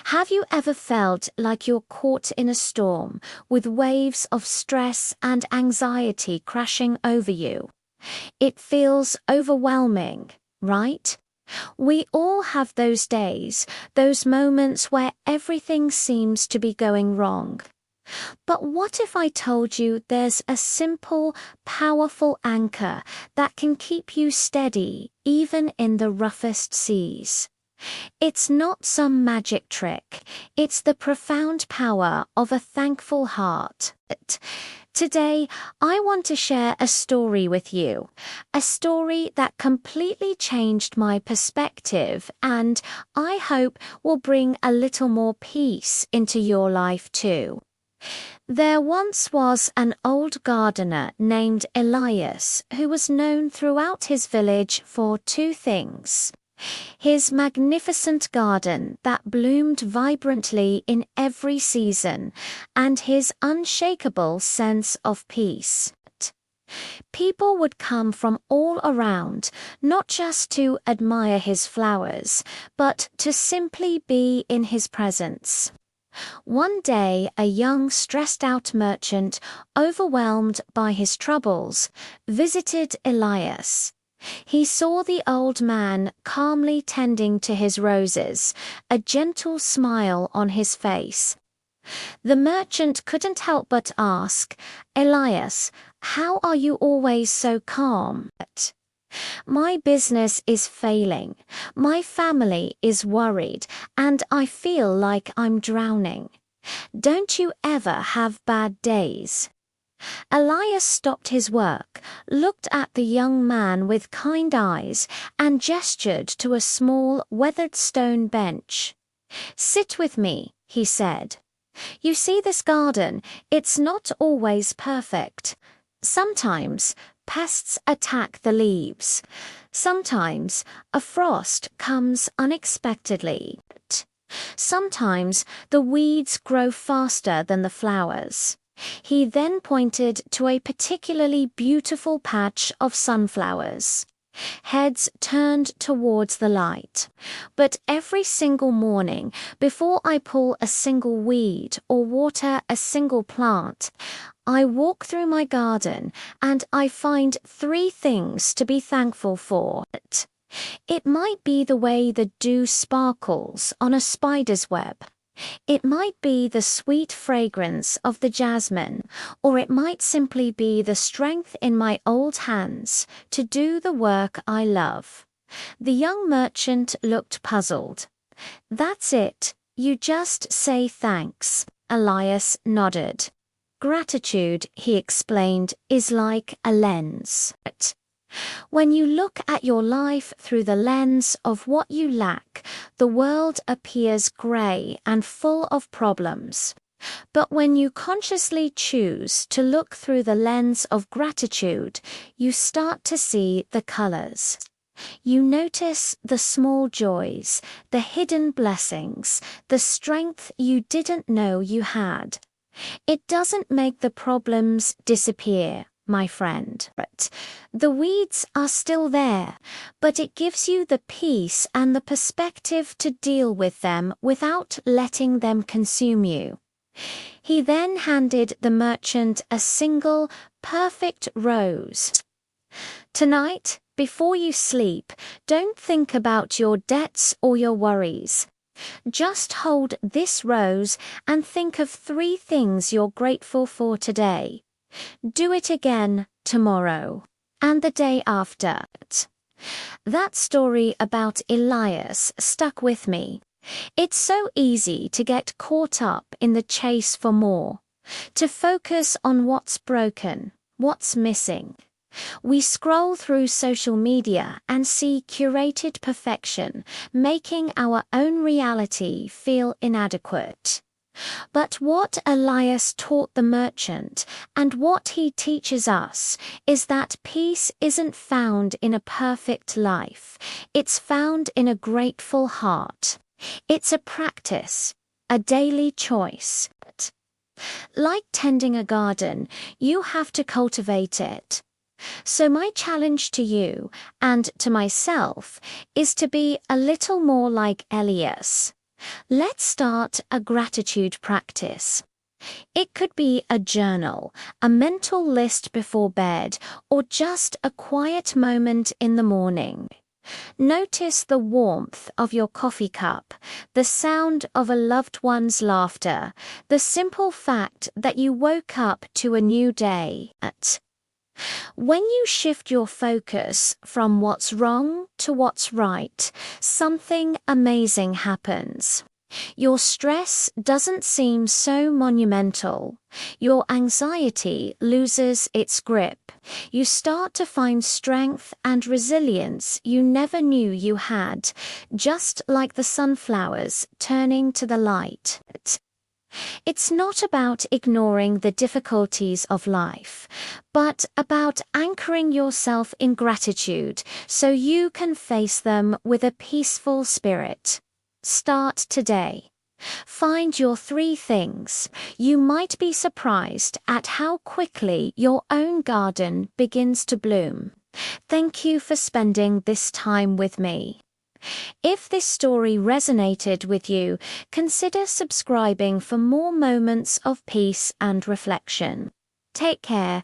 Have you ever felt like you're caught in a storm with waves of stress and anxiety crashing over you? It feels overwhelming, right? We all have those days, those moments where everything seems to be going wrong. But what if I told you there's a simple, powerful anchor that can keep you steady even in the roughest seas? It's not some magic trick. It's the profound power of a thankful heart. Today, I want to share a story with you, a story that completely changed my perspective and I hope will bring a little more peace into your life too. There once was an old gardener named Elias who was known throughout his village for two things: his magnificent garden that bloomed vibrantly in every season, and his unshakable sense of peace. People would come from all around, not just to admire his flowers, but to simply be in his presence. One day, a young, stressed-out merchant, overwhelmed by his troubles, visited Elias. He saw the old man calmly tending to his roses, a gentle smile on his face. The merchant couldn't help but ask, "Elias, how are you always so calm?" "My business is failing, my family is worried, and I feel like I'm drowning. Don't you ever have bad days?" Elias stopped his work, looked at the young man with kind eyes, and gestured to a small, weathered stone bench. "Sit with me," he said. "You see this garden? It's not always perfect. Sometimes pests attack the leaves. Sometimes a frost comes unexpectedly. Sometimes the weeds grow faster than the flowers." He then pointed to a particularly beautiful patch of sunflowers. Heads turned towards the light. "But every single morning, before I pull a single weed or water a single plant, I walk through my garden and I find three things to be thankful for. It might be the way the dew sparkles on a spider's web. It might be the sweet fragrance of the jasmine, or it might simply be the strength in my old hands to do the work I love." The young merchant looked puzzled. "That's it, you just say thanks." Elias nodded. "Gratitude," he explained, "is like a lens. When you look at your life through the lens of what you lack, the world appears gray and full of problems. But when you consciously choose to look through the lens of gratitude, you start to see the colors. You notice the small joys, the hidden blessings, the strength you didn't know you had. It doesn't make the problems disappear, my friend. The weeds are still there, but it gives you the peace and the perspective to deal with them without letting them consume you." He then handed the merchant a single, perfect rose. "Tonight, before you sleep, don't think about your debts or your worries. Just hold this rose and think of three things you're grateful for today. Do it again tomorrow, and the day after." That story about Elias stuck with me. It's so easy to get caught up in the chase for more, to focus on what's broken, what's missing. We scroll through social media and see curated perfection, making our own reality feel inadequate. But what Elias taught the merchant, and what he teaches us, is that peace isn't found in a perfect life. It's found in a grateful heart. It's a practice, a daily choice. Like tending a garden, you have to cultivate it. So my challenge to you, and to myself, is to be a little more like Elias. Let's start a gratitude practice. It could be a journal, a mental list before bed, or just a quiet moment in the morning. Notice the warmth of your coffee cup, the sound of a loved one's laughter, the simple fact that you woke up to a new day. When you shift your focus from what's wrong to what's right, something amazing happens. Your stress doesn't seem so monumental. Your anxiety loses its grip. You start to find strength and resilience you never knew you had, just like the sunflowers turning to the light. It's not about ignoring the difficulties of life, but about anchoring yourself in gratitude so you can face them with a peaceful spirit. Start today. Find your 3 things. You might be surprised at how quickly your own garden begins to bloom. Thank you for spending this time with me. If this story resonated with you, consider subscribing for more moments of peace and reflection. Take care.